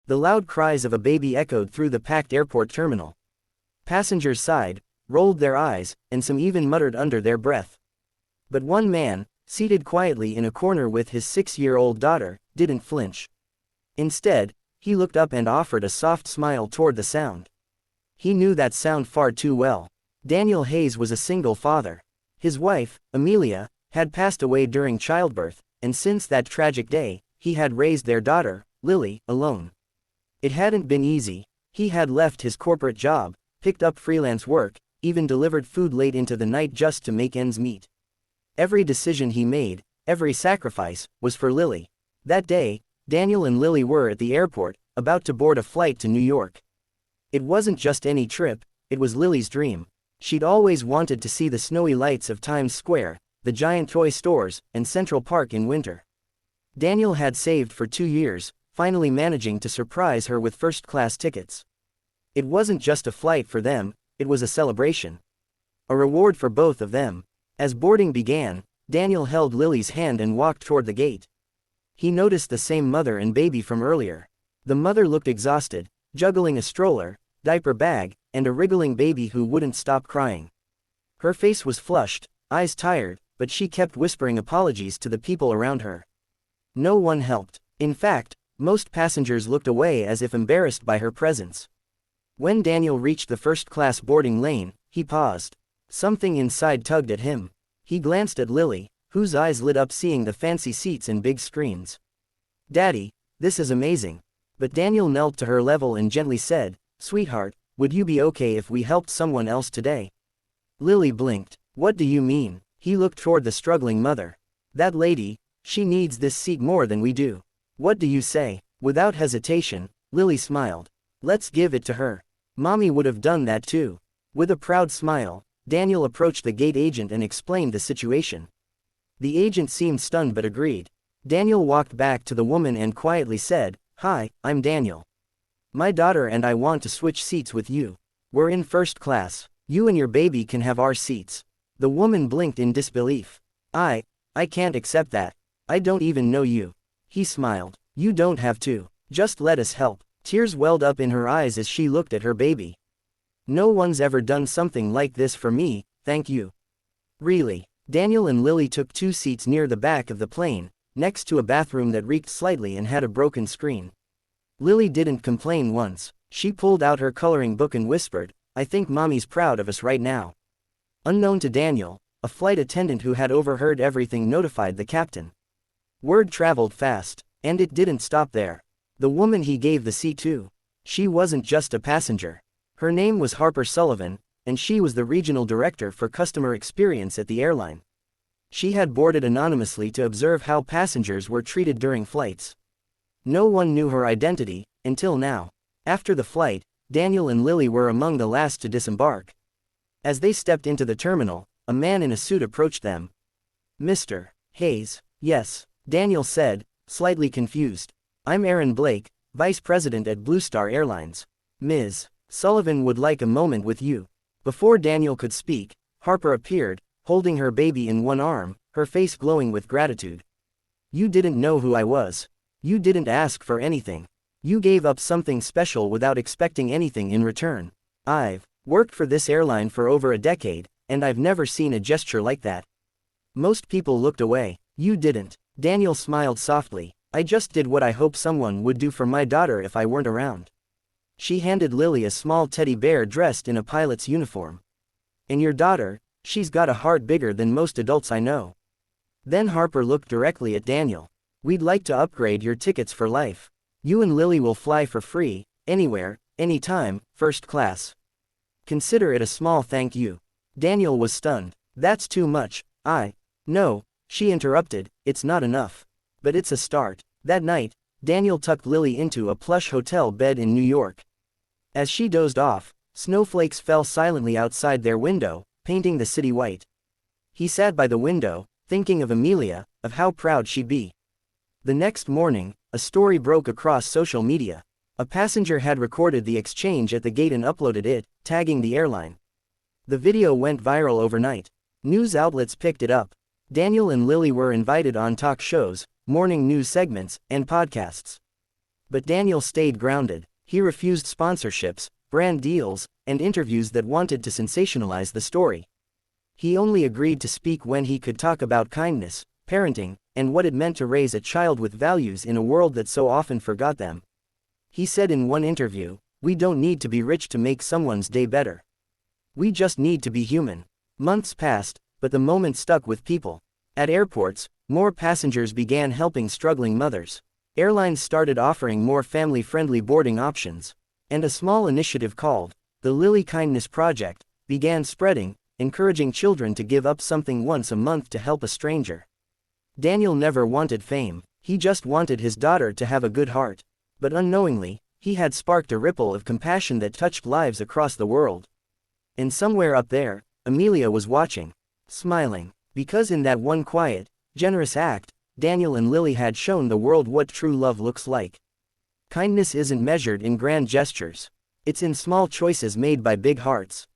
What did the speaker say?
The loud cries of a baby echoed through the packed airport terminal. Passengers sighed, rolled their eyes, and some even muttered under their breath. But one man, seated quietly in a corner with his 6-year-old daughter, didn't flinch. Instead, he looked up and offered a soft smile toward the sound. He knew that sound far too well. Daniel Hayes was a single father. His wife, Amelia, had passed away during childbirth, and since that tragic day, he had raised their daughter, Lily, alone. It hadn't been easy. He had left his corporate job, picked up freelance work, even delivered food late into the night just to make ends meet. Every decision he made, every sacrifice, was for Lily. That day, Daniel and Lily were at the airport, about to board a flight to New York. It wasn't just any trip, it was Lily's dream. She'd always wanted to see the snowy lights of Times Square, the giant toy stores, and Central Park in winter. Daniel had saved for 2 years, finally managing to surprise her with first-class tickets. It wasn't just a flight for them, it was a celebration. A reward for both of them. As boarding began, Daniel held Lily's hand and walked toward the gate. He noticed the same mother and baby from earlier. The mother looked exhausted, juggling a stroller, diaper bag, and a wriggling baby who wouldn't stop crying. Her face was flushed, eyes tired, but she kept whispering apologies to the people around her. No one helped. In fact, most passengers looked away as if embarrassed by her presence. When Daniel reached the first-class boarding lane, he paused. Something inside tugged at him. He glanced at Lily, whose eyes lit up seeing the fancy seats and big screens. "Daddy, this is amazing." But Daniel knelt to her level and gently said, "Sweetheart, would you be okay if we helped someone else today?" Lily blinked. "What do you mean?" He looked toward the struggling mother. "That lady, she needs this seat more than we do. What do you say?" Without hesitation, Lily smiled. "Let's give it to her. Mommy would have done that too." With a proud smile, Daniel approached the gate agent and explained the situation. The agent seemed stunned but agreed. Daniel walked back to the woman and quietly said, "Hi, I'm Daniel. My daughter and I want to switch seats with you. We're in first class. You and your baby can have our seats." The woman blinked in disbelief. I can't accept that. I don't even know you." He smiled. "You don't have to. Just let us help." Tears welled up in her eyes as she looked at her baby. "No one's ever done something like this for me, thank you." "Really?" Daniel and Lily took 2 seats near the back of the plane, next to a bathroom that reeked slightly and had a broken screen. Lily didn't complain once. She pulled out her coloring book and whispered, "I think Mommy's proud of us right now." Unknown to Daniel, a flight attendant who had overheard everything notified the captain. Word traveled fast, and it didn't stop there. The woman he gave the seat to. She wasn't just a passenger. Her name was Harper Sullivan, and she was the regional director for customer experience at the airline. She had boarded anonymously to observe how passengers were treated during flights. No one knew her identity, until now. After the flight, Daniel and Lily were among the last to disembark. As they stepped into the terminal, a man in a suit approached them. "Mr. Hayes?" "Yes," Daniel said, slightly confused. "I'm Aaron Blake, Vice President at Blue Star Airlines. Ms. Sullivan would like a moment with you." Before Daniel could speak, Harper appeared, holding her baby in one arm, her face glowing with gratitude. "You didn't know who I was. You didn't ask for anything. You gave up something special without expecting anything in return. I've worked for this airline for over a decade, and I've never seen a gesture like that." Most people looked away. "You didn't." Daniel smiled softly. "I just did what I hoped someone would do for my daughter if I weren't around." She handed Lily a small teddy bear dressed in a pilot's uniform. "And your daughter, she's got a heart bigger than most adults I know." Then Harper looked directly at Daniel. "We'd like to upgrade your tickets for life. You and Lily will fly for free, anywhere, anytime, first class. Consider it a small thank you." Daniel was stunned. "That's too much." No," she interrupted, "it's not enough. But it's a start." That night, Daniel tucked Lily into a plush hotel bed in New York. As she dozed off, snowflakes fell silently outside their window, painting the city white. He sat by the window, thinking of Amelia, of how proud she'd be. The next morning, a story broke across social media. A passenger had recorded the exchange at the gate and uploaded it, tagging the airline. The video went viral overnight. News outlets picked it up. Daniel and Lily were invited on talk shows, morning news segments, and podcasts. But Daniel stayed grounded. He refused sponsorships, brand deals, and interviews that wanted to sensationalize the story. He only agreed to speak when he could talk about kindness, parenting, and what it meant to raise a child with values in a world that so often forgot them. He said in one interview, "We don't need to be rich to make someone's day better. We just need to be human." Months passed, but the moment stuck with people. At airports, more passengers began helping struggling mothers. Airlines started offering more family-friendly boarding options. And a small initiative called the Lily Kindness Project began spreading, encouraging children to give up something once a month to help a stranger. Daniel never wanted fame, he just wanted his daughter to have a good heart. But unknowingly, he had sparked a ripple of compassion that touched lives across the world. And somewhere up there, Amelia was watching, smiling, because in that one quiet, generous act, Daniel and Lily had shown the world what true love looks like. Kindness isn't measured in grand gestures. It's in small choices made by big hearts.